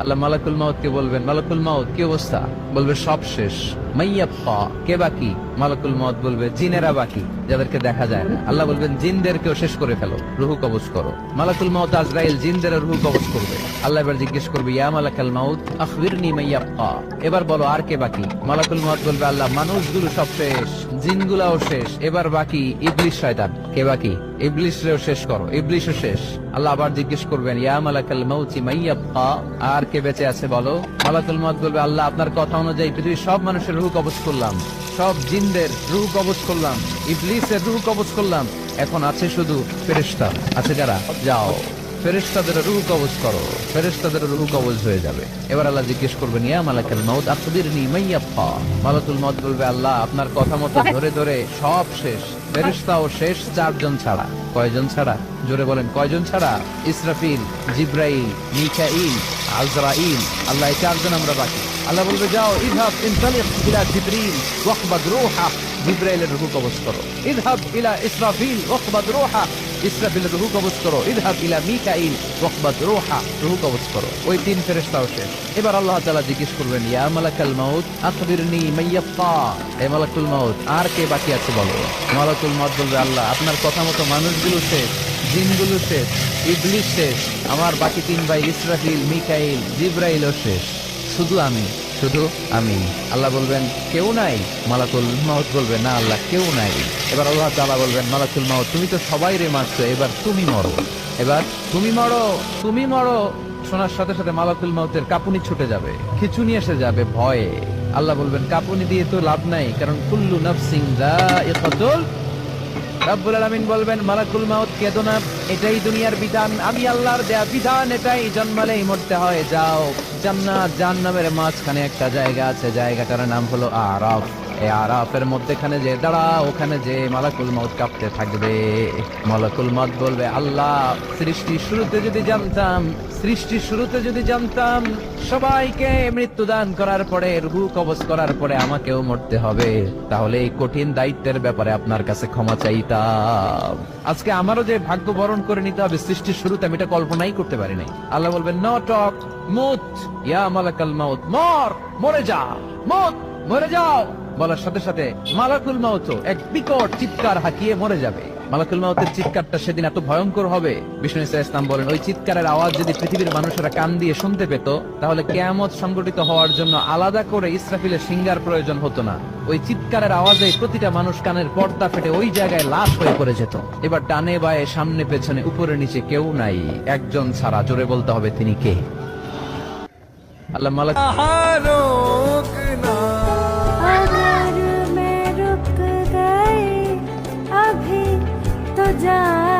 আল্লাহ মালাকুল মাউত কে বলবেন, মালাকুল মাউত কি অবস্থা? বলবে সব শেষ। মাইয়াব্বা, কে বাকি? মালাকুল মাউত বলবে জিনেরা বাকি, যাদেরকে দেখা যায় না। আল্লাহ বলবেন জিনদেরকেও শেষ করে ফেলো, রুহু কবজ করো। মালাকুল মাউত আজরাইল জিনদের রুহু কবজ করবে। আল্লাহ এবার জিজ্ঞেস করবে, ইয়া মালাকাল মাউত আখবিরনি মাইয়াব্বা, এবার বলো আর কে বাকি? মালাকুল মাউত বলবে, আল্লাহ মানুষগুলো সব শেষ, জিনগুলাও শেষ, এবার বাকি ইবলিস শয়তান। কে বাকি? ইবলিসরেও শেষ করো, ইবলিসও শেষ। আল্লাহ আবার জিজ্ঞেস করবেন, ইয়া মালাকাল মাউতি মাইয়াব্বা, আর কে বেঁচে আছে বলো? মালাকুল মাউত বলবে, আল্লাহ আপনার কথা অনুযায়ী পৃথিবীর সব মানুষের রূহ কবজ করলাম, সব জিনদের রূহ কবজ করলাম, ইবলিসের রূহ কবজ করলাম, এখন আছে শুধু ফেরেশতা। আছে যারা, যাও ফেরেশতাদের রূহ কবজ করো, ফেরেশতাদের রূহ কবজ হয়ে যাবে। এবার আল্লাহ জিজ্ঞেস করবেন, ইয়া মালাকাল মাউত আখবিরনি মাইয়াব্বা। মালাকুল মাউত বলবে, আল্লাহ আপনার কথা মতো ধরে ধরে সব শেষ, ফেরেশতাও শেষ, 4 জন ছাড়া। কয়জন ছাড়া? জোরে বলেন, কয়জন ছাড়া? ইসরাফিল, জিব্রাইল, মিকাইল, আজরাইল। আল্লাহ এই 4 জন আমরা বাকি। আল্লাহ বলবে, যাও ইযহাব ইনতালিক ইলা জিবরিল ওয়াকবাদ রূহা, জিব্রাইলের রূহ কবজ করো। ইযহাব ইলা ইসরাফিল ওয়াকবাদ রূহা, ইসরাফিলের রূহ কবজ করো। ইযহাব ইলা মিকাইল ওয়াকবাদ রূহা, রূহ কবজ করো। ওই 3 ফেরেশতাও শেষ। এবার আল্লাহ তাআলা জিজ্ঞেস করবেন, ইয়া মালাকাল মাউত আখবিরনি মাইয়াব্বা, হে মালাকুল মাউত আর কে বাকি আছে বলো? মালাকুল মাউত বলবে, আল্লাহ আপনার কথা মতো মানুষগুলো শেষ, জিনগুলো শেষ, ইবলিস শেষ, আমার বাকি 3 ভাই ইসরাফিল, মিকাইল, জিব্রাইলও শেষ, শুধু আমি, শুধু আমি। আল্লাহ বলবেন, কেউ নাই? মালাকুল মাউত বলবে, না আল্লাহ কেউ নাই। এবার আল্লাহ তাআলা বলবেন, মালাকুল মাউত তুমি তো সবাই রে মারছো, এবার তুমি মরো, এবার তুমি মরো, তুমি মরো। শোনার সাথে সাথে মালাকুল মাউতের কাঁপুনি ছুটে যাবে, খিঁচুনি এসে যাবে ভয়ে। আল্লাহ বলবেন, কাঁপুনি দিয়ে তো লাভ নাই, কারণ কুল্লু নাফসিন যায়িকাতুল। রব্বুল আলামিন বলবেন, মালাকুল মাউত কেঁদো না, এটাই দুনিয়ার বিধান, আমি আল্লাহর দেয়া বিধান, এটাই, জন্মালেই মরতে হয়। যাও, জান্নাত জাহান্নামের মাঝখানে একটা জায়গা আছে, জায়গাটার নাম হলো আরাফ। এই আরাফের মধ্যখানে যে দাঁড়াও, ওখানে যে মালাকুল মাউত কাঁপতে থাকবে। মালাকুল মাউত বলবে, আল্লাহ সৃষ্টির শুরুতে যদি জানতাম, সৃষ্টির শুরুতে যদি জানতাম সবাইকে মৃত্যুদান করার পরে, রূহ কবজ করার পরে আমাকেও মরতে হবে, তাহলে এই কঠিন দায়িত্বের ব্যাপারে আপনার কাছে ক্ষমা চাইতাম। আজকে আমারও যে ভাগ্য বরণ করে নিতে হবে সৃষ্টির শুরুতে, আমি এটা কল্পনাই করতে পারি নাই। আল্লাহ বলবেন, নো টক, মুত, ইয়া মালাকাল মাউত, মর, মরে যা, মুত, মরে যাও। বলার সাথে সাথে মালাকুল মাউত এক বিকট চিৎকার হাঁকিয়ে মরে যাবে। মালাকুল মাউতের চিৎকারটা সেদিন এত ভয়ঙ্কর হবে, বিষ্ণু ইসা ইসলাম বলেন, ওই চিৎকারের আওয়াজ যদি পৃথিবীর মানুষেরা কান দিয়ে শুনতে পেত, তাহলে কিয়ামত সংগঠিত হওয়ার জন্য আলাদা করে ইসরাফিলের সিঙ্গার প্রয়োজন হতো না। ওই চিৎকারের আওয়াজে প্রতিটা মানুষ কানের পর্দা ফেটে ওই জায়গায় লাশ হয়ে পড়ে যেত। এবার ডানে বায়ে সামনে পেছনে উপরে নিচে কেউ নাই, একজন ছাড়া। জোরে বলতে হবে, তিনি কে? আল্লাহ মালাক। जा